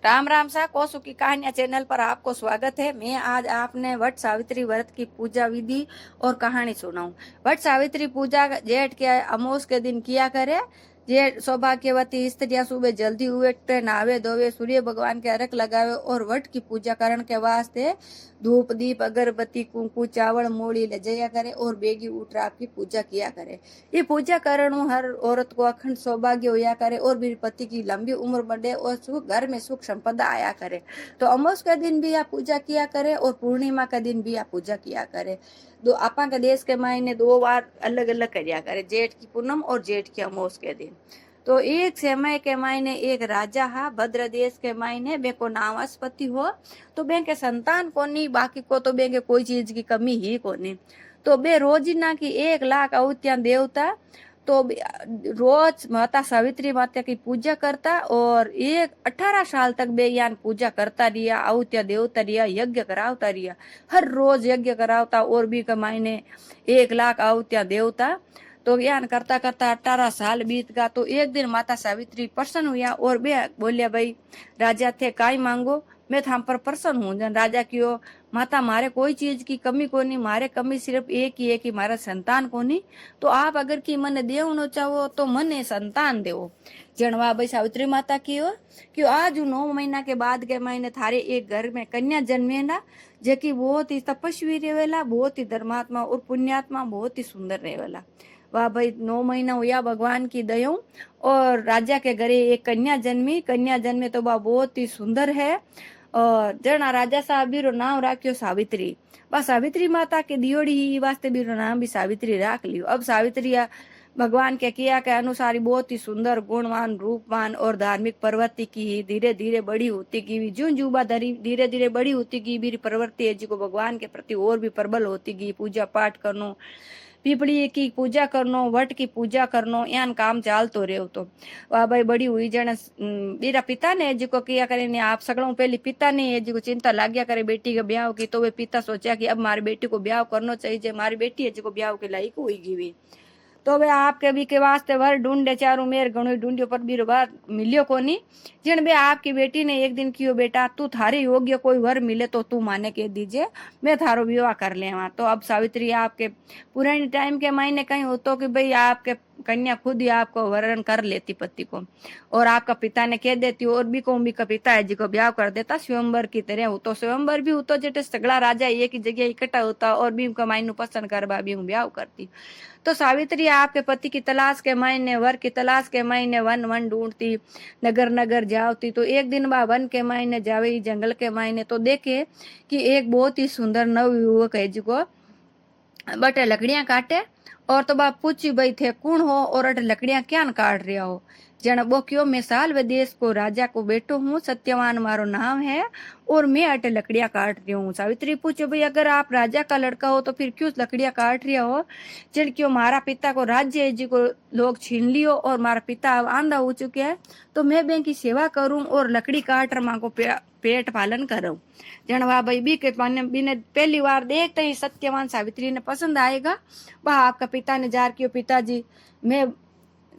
राम राम सा कौसु की कहानियां चैनल पर आपको स्वागत है। मैं आज आपने वट सावित्री व्रत की पूजा विधि और कहानी सुनाऊं। वट सावित्री पूजा जेठ के अमावस के दिन किया करे। जेठ सौभाग्यवती स्त्रियां सुबह जल्दी उठे, नहावे धोवे, सूर्य भगवान के अर्घ लगावे और वट की पूजा करने के वास्ते धूप दीप अगरबत्ती कुंकू चावल मूली ले जाया करे और बेगी उठ आपकी पूजा किया करे। ये पूजा करणु हर औरत को अखंड सौभाग्य होया करे और मेरे पति की लंबी उम्र बढ़े और घर में सुख संपदा आया करे। तो अमावस के दिन भी आप पूजा किया करे और पूर्णिमा के दिन भी आप पूजा किया करे। दो आपा के देश के मायने दो बार अलग अलग करया करे, जेठ की पूनम और जेठ की अमावस के दिन। तो एक समय के मायने एक राजा हा भद्र देश के मायने बेको नाम अस्पति हो। तो बेंके संतान कोनी, बाकी को तो बेंके कोई चीज की कमी ही कोनी। तो बे रोजीना की 1 लाख आहुतियां देवता तो रोज माता सावित्री माता की पूजा करता और 18 साल तक बे यान पूजा करता रिया, आहुतिया देवता रिया, यज्ञ करावता रिया, हर रोज यज्ञ करावता और भी कमाईने 1 लाख आहुतिया देवता। तो यान करता करता 18 साल बीत गया। तो एक दिन माता सावित्री प्रसन्न हुआ और बे बोलिया, भाई राजा थे काई मांगो, मैं थाम पर प्रसन्न हूँ। जन राजा क्यों, माता मारे कोई चीज की कमी कोनी, मारे कमी सिर्फ एक ही है कि मारा संतान कोनी। तो आप अगर की मन देवनो चाहो तो मने संतान देवो। जनवा भाई सावित्री माता की हो कि आज 9 महीना के बाद के महीने थारे एक घर में कन्या जन्मेला, जेकी बहुत ही तपस्वी रहेला, बहुत ही धर्मात्मा और पुण्यात्मा, बहुत ही सुंदर रहेला। वाह भाई 9 महीना हुआ भगवान की दया और राजा के घरे एक कन्या जन्मी। कन्या जन्मे तो वह बहुत ही सुंदर है और जना राजा साहब बीरो नाम राख्यो सावित्री। बस सावित्री माता के दियोड़ी ही वास्ते बीरो नाम भी सावित्री राख लियो। अब सावित्री भगवान के किया के अनुसार बहुत ही सुंदर गुणवान रूपवान और धार्मिक प्रवृत्ति की धीरे धीरे बड़ी होती गई। जूं जुबा धीरे धीरे बड़ी होती गई मेरी प्रवृत्ति है जी को भगवान के प्रति और भी प्रबल होती गई। पूजा पाठ करनो, पीपड़ी की पूजा करनो, वट की पूजा करनो, यान काम चालतो रहो। तो वाह भाई बड़ी हुई जन मेरा पिता ने जी को किया करे ने आप सगलों पहले पिता ने जी को चिंता लाग्या करे बेटी के ब्याह की। तो वे पिता सोचा कि अब मारी बेटी को ब्याह करना चाहिए, जे मारी बेटी है जी को ब्याह के लायक हुई गई। तो वे आपके भी के वास्ते वर ढूंढे चारू मेर घणो ढूंढियो पर बीरो बार मिलियो कोनी। जिन बे आपकी बेटी ने एक दिन कियो, बेटा तू थारे योग्य कोई वर मिले तो तू माने कह दीजिए, मैं थारो विवाह कर लेवा। तो अब सावित्री आपके पुराने टाइम के मायने कहीं होतो कि भाई आपके कन्या खुद ही आपको वरण कर लेती पति को और आपका पिता ने कह देती और भी को भी का पिता है जी को ब्याह कर देता स्वयंवर की तरह हो। तो स्वयंवर भी होतो जेटे सगला राजा एक ही जगह इकट्ठा होता और भी उनका मायनू पसंद कर बा भी ब्याह करती। तो सावित्री आपके पति की तलाश के मायने, वर की तलाश के मायने वन वन ढूंढती, नगर नगर जावती। तो एक दिन बा वन के मायने जावे, जंगल के मायने तो देखे कि एक बहुत ही सुंदर नव युवक है जिको बटे लकड़ियां काटे। और तो बाप पूछी भाई थे कौन हो और अट लकड़ियां क्या काट रहा हो। जन बो क्यों, मैं साल व देश को राजा को बेटो हूँ, सत्यवान मारो नाम है और मैं अटे लकड़ियां काट रही हूँ। सावित्री पूछे भाई अगर आप राजा का लड़का हो तो फिर क्यों लकड़ियां काट रहा हो। जन क्यों, मारा पिता को राज्य जी को लोग छीन लियो और मारा पिता आंधा हो चुके हैं, तो मैं बैंक की सेवा करूं और लकड़ी काट र मां को पेट पालन करूं। जनवा भाई बी के बीने पहली बार देखते ही सत्यवान सावित्री ने पसंद आएगा। वह आपका पिता ने जार कियो, पिताजी मैं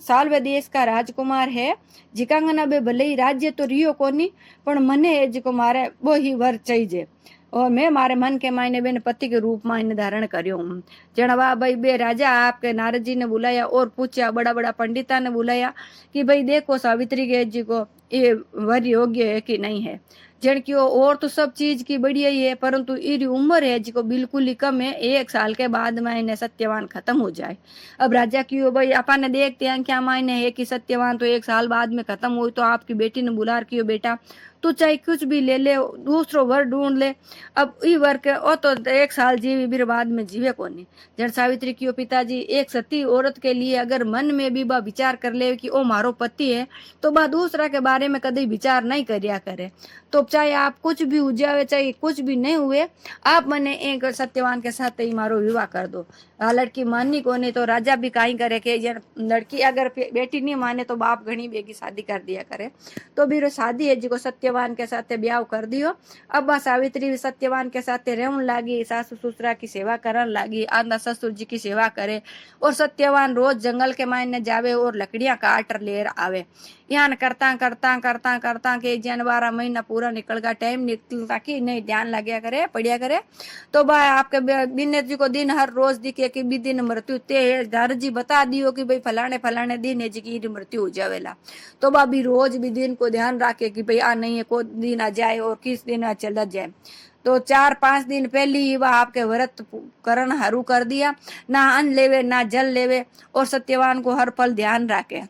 सालवे देश का राजकुमार है, जिकांगना बे भले ही राज्य तो रियो कोनी पण मने है जिको मारे वो ही वर चाहिए और मैं मारे मन के मायने बेने पति के रूप में इन्हें धारण करियो हूँ। जनवा भाई बे राजा आपके नारद जी ने बुलाया और पूछा, बड़ा बड़ा पंडिता ने बुलाया कि भाई देखो सावित्री के जी को ये वर योग्य है कि नहीं है। जन की और तो सब चीज की बढ़िया ही है परंतु इरी उम्र है जिको बिल्कुल ही कम है, 1 साल के बाद में इन्हें सत्यवान खत्म हो जाए। अब राजा की भाई अपन ने देखते हैं क्या मायने है कि सत्यवान तो 1 साल बाद में खत्म हुई। तो आपकी बेटी ने बुला रखी हो, बेटा तू चाहे कुछ भी ले ले, दूसरो वर ढूंढ ले, अब ई वर के ओ तो 1 साल जीवी फिर बाद में जीवे कोनी। जन सावित्री की पिताजी एक सती औरत के लिए अगर मन में भी बा विचार कर ले कि ओ मारो पति है तो बा दूसरा के बारे में कभी विचार नहीं करिया करे। तो चाहे आप कुछ भी हो जावे चाहे कुछ भी नहीं हुए, आप मने एक सत्यवान के साथ ही मारो विवाह कर दो। लड़की माननी को नहीं तो राजा भी काई करे कि लड़की अगर बेटी नहीं माने तो बाप घनी बेगी शादी कर दिया करे। तो भी शादी है जिको सत्य सत्यवान के साथ ब्याह कर दियो। अब बा सावित्री सत्यवान के साथ रहने लागी, सासू ससुरा की सेवा करन लागी, आंदा ससुर जी की सेवा करे। और सत्यवान रोज जंगल के मायने जावे और लकड़ियां काट लेर आवे। यहाँ करता करता करता करता के 12 महीना पूरा निकल गया, टाइम निकलता कि नहीं ध्यान लग्या करे, पढ़िया करे। तो बा आपके बिन्ने जी को दिन हर रोज दिखे कि बी दिन मृत्यु ते धर जी बता दियो कि भाई फलाने फलाने दिन है जी की मृत्यु हो जावेला। तो बा भी रोज भी दिन को ध्यान रखे कि भाई आ नहीं है को दिन आ जाए और किस दिन आ चला जाए। तो 4-5 दिन पहले ही वह आपके व्रत करण हरू कर दिया, ना अन्न लेवे ना जल लेवे और सत्यवान को हर पल ध्यान रखे।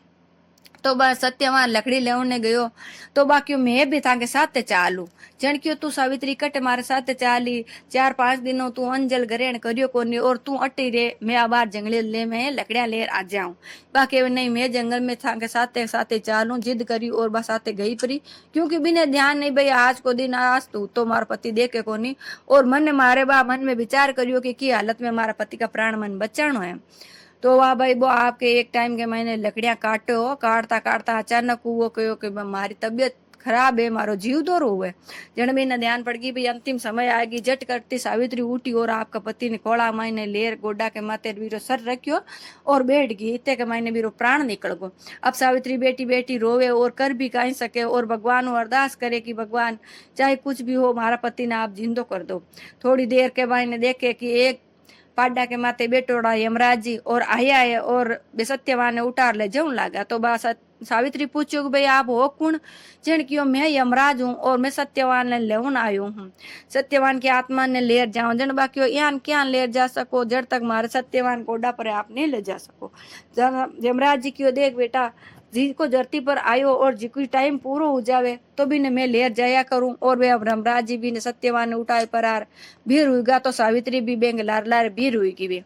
तो बा सत्यवान लकड़ी लेने गयो। तो बा क्यों मैं भी था के साथ चालू जन क्यों तू सावित्री कट मारे साथ चाली 4-5 दिनों तू अंजल ग्रहण करियो कोनी और तू अटी रे, मैं आबार जंगले ले मैं लकड़ियां लेर आ जाऊं। बाकी नहीं मैं जंगल में था के साथ चालू, जिद करी और बस साथे गई परी, क्योंकि बिना ध्यान नहीं भाई आज को दिन आज तू तो मारा पति देखे कोनी। और मन मारे बा मन में विचार करियो कि हालत में मारा पति का प्राण मन बचानो है। तो वाह भाई वो आपके एक टाइम के मैंने लकड़ियां काटो, काटता काटता अचानक वो कहो कि मारी तबीयत खराब है, मारो जीव दौरो हुए। जन भी न ध्यान पड़ गई भाई अंतिम समय आएगी। झट करती सावित्री उठी और आपका पति ने कोड़ा मायने लेर गोडा के माथे बीरो सर रखियो और बैठ गई। इतने के मायने बीरो प्राण निकल गो। अब सावित्री बेटी बेटी रोवे और कर भी कहीं सके और भगवान को अरदास करे कि भगवान चाहे कुछ भी हो मारा पति ने आप जिंदो कर दो। थोड़ी देर के मायने देखे कि एक पाडा के माथे बेटोड़ा यमराज जी और आया है और सत्यवान ने उतार ले जाऊं लागा। तो बा सावित्री पूछो कि भाई आप हो कौन? जन क्यों मैं यमराज हूँ और मैं सत्यवान ने लेवन आयो हूँ, सत्यवान की आत्मा ने लेर जाऊं। जन बाकी यान क्या लेर जा सको जड़ तक मारे सत्यवान कोडा पर आप नहीं ले जा सको। यमराज जी क्यों देख बेटा जी को धरती पर आयो और जी कोई टाइम पूरा हो जावे तो भी ने मैं लेर जाया करूं। और वे अब यमराज जी भी ने सत्यवान ने उठाए पर आर भीर हुईगा। तो सावित्री भी बेंग लार लार भीर हुईगी वे।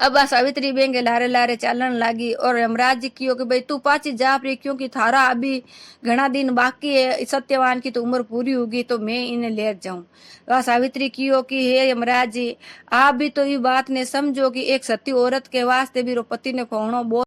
अब आ सावित्री बेंगे लारे लारे चालन लागी और यमराज जी कियो कि भाई तू पाची जा रही, क्योंकि थारा अभी घना दिन बाकी है, सत्यवान की तो उम्र पूरी होगी तो मैं इन्हें ले जाऊं। वह सावित्री कियो कि हे यमराज जी आप भी तो ये बात ने समझो कि एक सती औरत के वास्ते भी रो पति ने खोणो बहुत